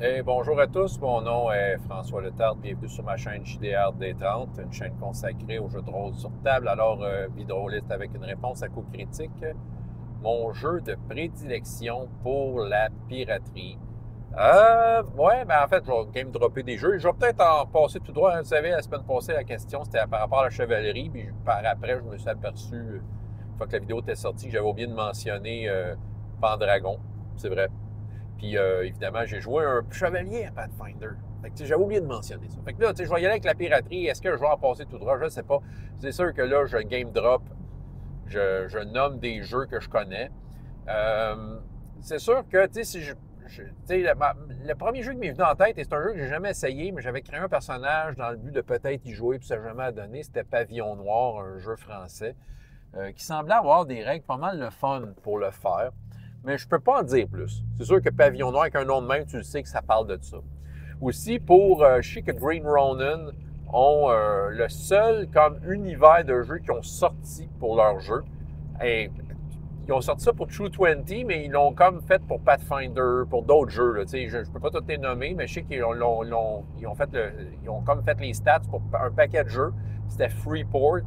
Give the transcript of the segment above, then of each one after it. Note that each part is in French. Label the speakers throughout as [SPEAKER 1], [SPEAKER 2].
[SPEAKER 1] Et bonjour à tous, mon nom est François Letarte, bienvenue sur ma chaîne JDR D30, une chaîne consacrée aux jeux de rôle sur table. Alors, vie de rôliste avec une réponse à coup critique, mon jeu de prédilection pour la piraterie. Ouais, ben en fait, je vais game dropper des jeux. Je vais peut-être en passer tout droit. Vous savez, la semaine passée, la question c'était par rapport à la chevalerie, puis par après, je me suis aperçu, une fois que la vidéo était sortie, que j'avais oublié de mentionner Pendragon. C'est vrai. Puis évidemment, j'ai joué un chevalier à Pathfinder. Fait que j'avais oublié de mentionner ça. Fait que là, je vais y aller avec la piraterie. Est-ce que je vais en passer tout droit? Je ne sais pas. C'est sûr que là, je game drop. Je nomme des jeux que je connais. C'est sûr que, tu sais, si le premier jeu qui m'est venu en tête, et c'est un jeu que j'ai jamais essayé, mais j'avais créé un personnage dans le but de peut-être y jouer, puis ça n'a jamais donné, c'était Pavillon Noir, un jeu français, qui semblait avoir des règles pas mal le fun pour le faire. Mais je ne peux pas en dire plus. C'est sûr que Pavillon Noir, avec un nom de même, tu le sais que ça parle de ça. Aussi, je sais que Green Ronin ont le seul comme univers de jeu qu'ils ont sorti pour leur jeu. Et ils ont sorti ça pour True 20, mais ils l'ont comme fait pour Pathfinder, pour d'autres jeux. Là. Je ne peux pas tous les nommer, mais je sais qu'ils ils ont comme fait les stats pour un paquet de jeux. C'était Freeport.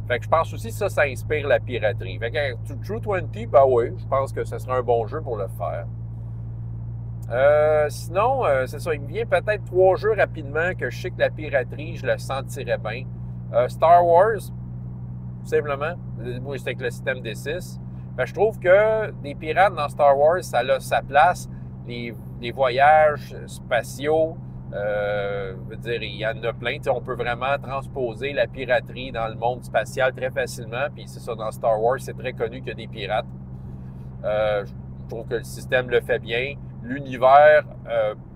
[SPEAKER 1] Fait que je pense aussi que ça inspire la piraterie. Fait que True 20, ben oui, je pense que ce sera un bon jeu pour le faire. Sinon, c'est ça, il me vient peut-être 3 jeux rapidement que je sais que la piraterie, je le sentirais bien. Star Wars, tout simplement. Moi, c'est avec le système D6. Je trouve que des pirates dans Star Wars, ça a sa place. Les voyages spatiaux, je veux dire, il y en a plein. On peut vraiment transposer la piraterie dans le monde spatial très facilement. Puis c'est ça, dans Star Wars, c'est très connu qu'il y a des pirates. Je trouve que le système le fait bien. L'univers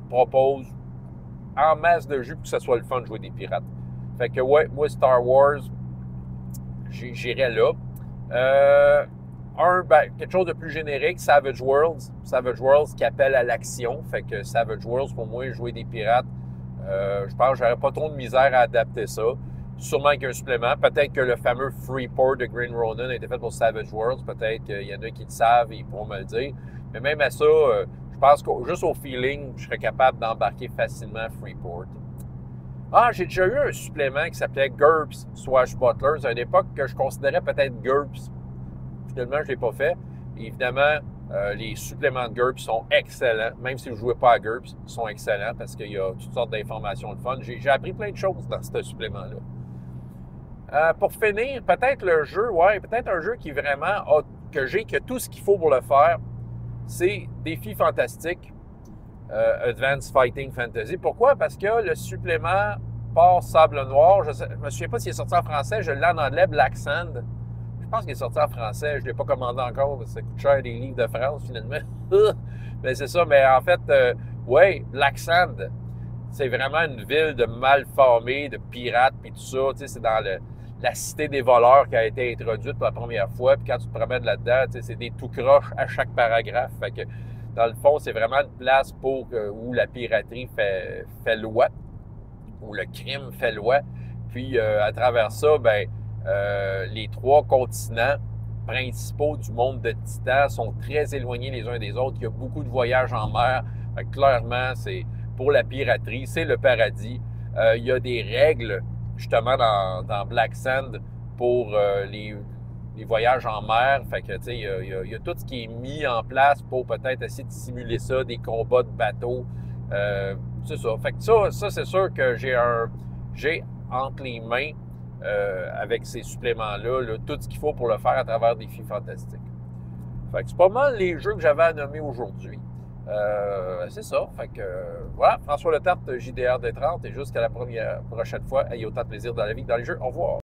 [SPEAKER 1] propose en masse de jeux pour que ce soit le fun de jouer des pirates. Fait que ouais, moi, Star Wars, j'irais là. Quelque chose de plus générique, Savage Worlds. Savage Worlds qui appelle à l'action. Fait que Savage Worlds, pour moi, jouer des pirates, je pense que j'aurais pas trop de misère à adapter ça. Sûrement qu'il y a un supplément. Peut-être que le fameux Freeport de Green Ronin a été fait pour Savage Worlds. Peut-être qu'il y en a qui le savent et ils pourront me le dire. Mais même à ça, je pense que juste au feeling, je serais capable d'embarquer facilement Freeport. Ah, j'ai déjà eu un supplément qui s'appelait GURPS Swashbucklers à une époque que je considérais peut-être GURPS. Finalement, je ne l'ai pas fait. Et évidemment, les suppléments de GURPS sont excellents. Même si vous ne jouez pas à GURPS, ils sont excellents parce qu'il y a toutes sortes d'informations de fun. J'ai appris plein de choses dans ce supplément-là. Pour finir, peut-être le jeu, peut-être un jeu qui vraiment que tout ce qu'il faut pour le faire, c'est Défi Fantastique, Advanced Fighting Fantasy. Pourquoi? Parce que le supplément Port Sable Noir, je ne me souviens pas s'il est sorti en français, je l'ai en anglais, Black Sand. Je pense qu'il est sorti en français, je ne l'ai pas commandé encore, parce que ça coûte cher des livres de France finalement. Mais c'est ça, mais en fait, Black Sand, c'est vraiment une ville de malformés, de pirates, puis tout ça. Tu sais, c'est dans la cité des voleurs qui a été introduite pour la première fois. Puis quand tu te promènes là-dedans, tu sais, c'est des tout croches à chaque paragraphe. Fait que, dans le fond, c'est vraiment une place où la piraterie fait loi, où le crime fait loi. Puis, à travers ça, les 3 continents principaux du monde de Titan sont très éloignés les uns des autres. Il y a beaucoup de voyages en mer. Fait que, clairement, c'est pour la piraterie, c'est le paradis. Il y a des règles, justement, dans Black Sand pour les voyages en mer. Fait que, tu sais, il y a tout ce qui est mis en place pour peut-être essayer de simuler ça, des combats de bateaux. C'est ça. Fait que ça c'est sûr que j'ai entre les mains, avec ces suppléments-là, tout ce qu'il faut pour le faire à travers Défis Fantastiques. Fait que c'est pas mal les jeux que j'avais à nommer aujourd'hui. C'est ça. Fait que voilà, François Letarte, JDR D30, et jusqu'à la prochaine fois, ayez autant de plaisir dans la vie que dans les jeux. Au revoir.